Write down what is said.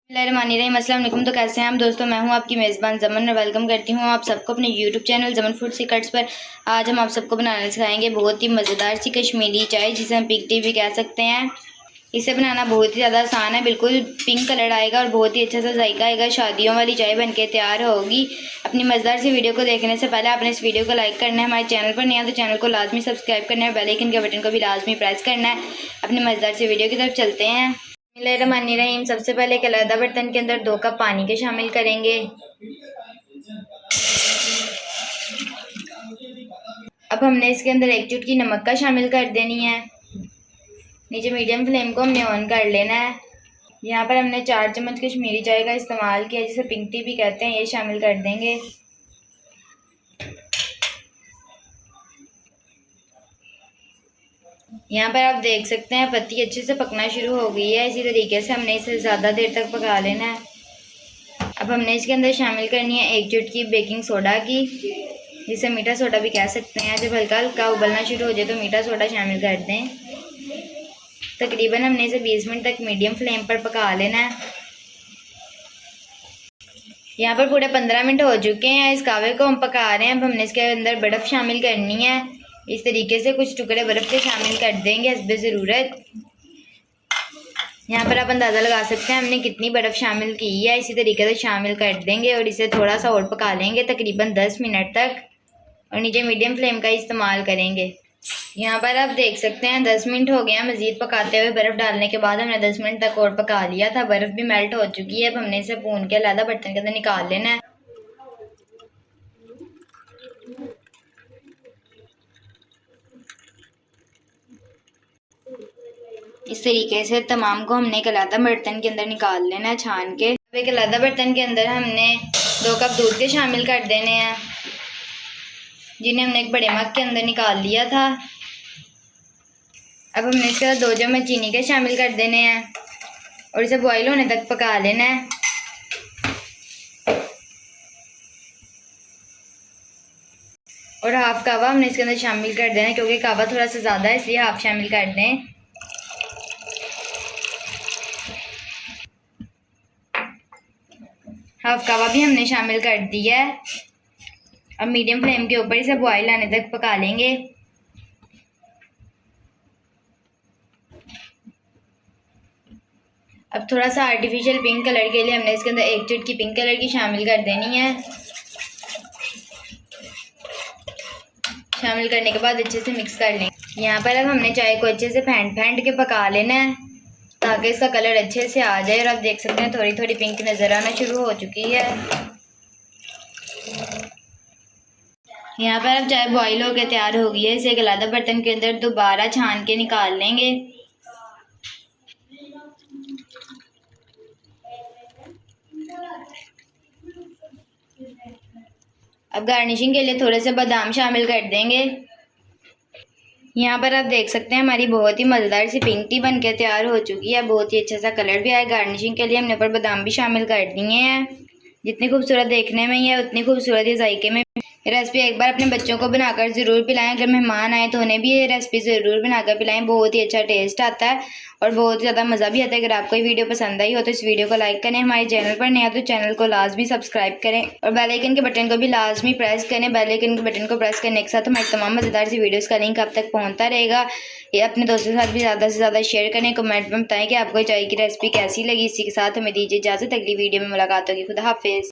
बिस्मिल्लाहिर्रहमानिर्रहीम। अस्सलाम वालेकुम। तो कैसे हैं हम दोस्तों, मैं हूं आपकी मेज़बान ज़मन और वेलकम करती हूं आप सबको अपने यूट्यूब चैनल ज़मन फूड सीक्रेट्स पर। आज हम आप सबको बनाना सिखाएंगे बहुत ही मज़ेदार सी कश्मीरी चाय, जिसे हम पिंक टी भी कह सकते हैं। इसे बनाना बहुत ही ज़्यादा आसान है, बिल्कुल पिंक कलर आएगा और बहुत ही अच्छा सा जायका आएगा। शादियों वाली चाय बनके तैयार होगी। अपनी मज़ेदार सी वीडियो को देखने से पहले आपने इस वीडियो को लाइक करना है, हमारे चैनल पर नया तो चैनल को लाजमी सब्सक्राइब करना है, बेल आइकन के बटन को भी लाजमी प्रेस करना है। अपनी मज़ेदार सी वीडियो की तरफ चलते हैं। बिस्मिल्लाहिर्रहमानिर्रहीम। सबसे पहले एक अलग बर्तन के अंदर 2 कप पानी के शामिल करेंगे। अब हमने इसके अंदर 1 चुटकी नमक का शामिल कर देनी है। नीचे मीडियम फ्लेम को हमने ऑन कर लेना है। यहाँ पर हमने 4 चम्मच कश्मीरी चाय का इस्तेमाल किया, जिसे पिंक टी भी कहते हैं, ये शामिल कर देंगे। यहाँ पर आप देख सकते हैं पत्ती अच्छे से पकना शुरू हो गई है। इसी तरीके से हमने इसे ज़्यादा देर तक पका लेना है। अब हमने इसके अंदर शामिल करनी है 1 चुटकी बेकिंग सोडा की, जिसे मीठा सोडा भी कह सकते हैं। जब हल्का हल्का उबलना शुरू हो जाए तो मीठा सोडा शामिल कर दें। तकरीबन हमने इसे 20 मिनट तक मीडियम फ्लेम पर पका लेना है। यहाँ पर पूरे 15 मिनट हो चुके हैं। इस कावे को हम पका रहे हैं। अब हमने इसके अंदर बर्फ़ शामिल करनी है। इस तरीके से कुछ टुकड़े बर्फ़ के शामिल कर देंगे हस्बे ज़रूरत। यहाँ पर आप अंदाज़ा लगा सकते हैं हमने कितनी बर्फ़ शामिल की है। इसी तरीके से शामिल कर देंगे और इसे थोड़ा सा और पका लेंगे तकरीबन 10 मिनट तक, और नीचे मीडियम फ्लेम का इस्तेमाल करेंगे। यहाँ पर आप देख सकते हैं 10 मिनट हो गया मज़ीद पकाते हुए। बर्फ़ डालने के बाद हमने 10 मिनट तक और पका लिया था। बर्फ़ भी मेल्ट हो चुकी है। अब हमने इसे भून के अलग बर्तन के अंदर निकाल लेना है। इस तरीके से तमाम को हमने एक अलग बर्तन के अंदर निकाल लेना है छान के। अब एक अलग बर्तन के अंदर हमने 2 कप दूध के शामिल कर देने हैं, जिन्हें हमने एक बड़े मग के अंदर निकाल लिया था। अब हमने इसके साथ 2 चम्मच चीनी के शामिल कर देने हैं और इसे बॉईल होने तक पका लेना है। और हाफ कावा हमने इसके अंदर शामिल कर देना है, क्योंकि कावा थोड़ा सा ज़्यादा है इसलिए हाफ शामिल कर दें। हाफ कावा भी हमने शामिल कर दिया है। अब मीडियम फ्लेम के ऊपर इसे बॉईल आने तक पका लेंगे। अब थोड़ा सा आर्टिफिशियल पिंक कलर के लिए हमने इसके अंदर 1 चुटकी पिंक कलर की शामिल कर देनी है। शामिल करने के बाद अच्छे से मिक्स कर लेंगे। यहाँ पर अब हमने चाय को अच्छे से फेंट के पका लेना है, ताकि इसका कलर अच्छे से आ जाए। और आप देख सकते हैं थोड़ी थोड़ी पिंक नज़र आना शुरू हो चुकी है। यहाँ पर अब चाय बॉईल होकर तैयार हो गई है। इसे एक अलग बर्तन के अंदर दोबारा छान के निकाल लेंगे। अब गार्निशिंग के लिए थोड़े से बादाम शामिल कर देंगे। यहाँ पर आप देख सकते हैं हमारी बहुत ही मज़ेदार सी पिंक टी बन के तैयार हो चुकी है। बहुत ही अच्छा सा कलर भी आया। गार्निशिंग के लिए हमने ऊपर बादाम भी शामिल कर दिए हैं। जितनी खूबसूरत देखने में है उतनी खूबसूरत ही जायके में। रेसिपी एक बार अपने बच्चों को बनाकर ज़रूर पिलाएं। अगर मेहमान आए तो उन्हें भी ये रेसिपी ज़रूर बनाकर पिलाएं। बहुत ही अच्छा टेस्ट आता है और बहुत ज़्यादा मज़ा भी आता है। अगर आपको ये वीडियो पसंद आई हो तो इस वीडियो को लाइक करें। हमारे चैनल पर नया तो चैनल को लाजमी सब्सक्राइब करें और बेल आइकन के बटन को भी लाजमी प्रेस करें। बेल आइकन के बटन को प्रेस करने के साथ हमारी तमाम मज़ेदार सी वीडियोज़ का लिंक आप तक पहुँचता रहेगा। ये अपने दोस्तों के साथ भी ज़्यादा से ज़्यादा शेयर करें। कमेंट में बताएं कि आपको चाय की रेसिपी कैसी लगी। इसी के साथ हमें दीजिए इजाज़त। अगली वीडियो में मुलाकात होगी। खुदा हाफिज़।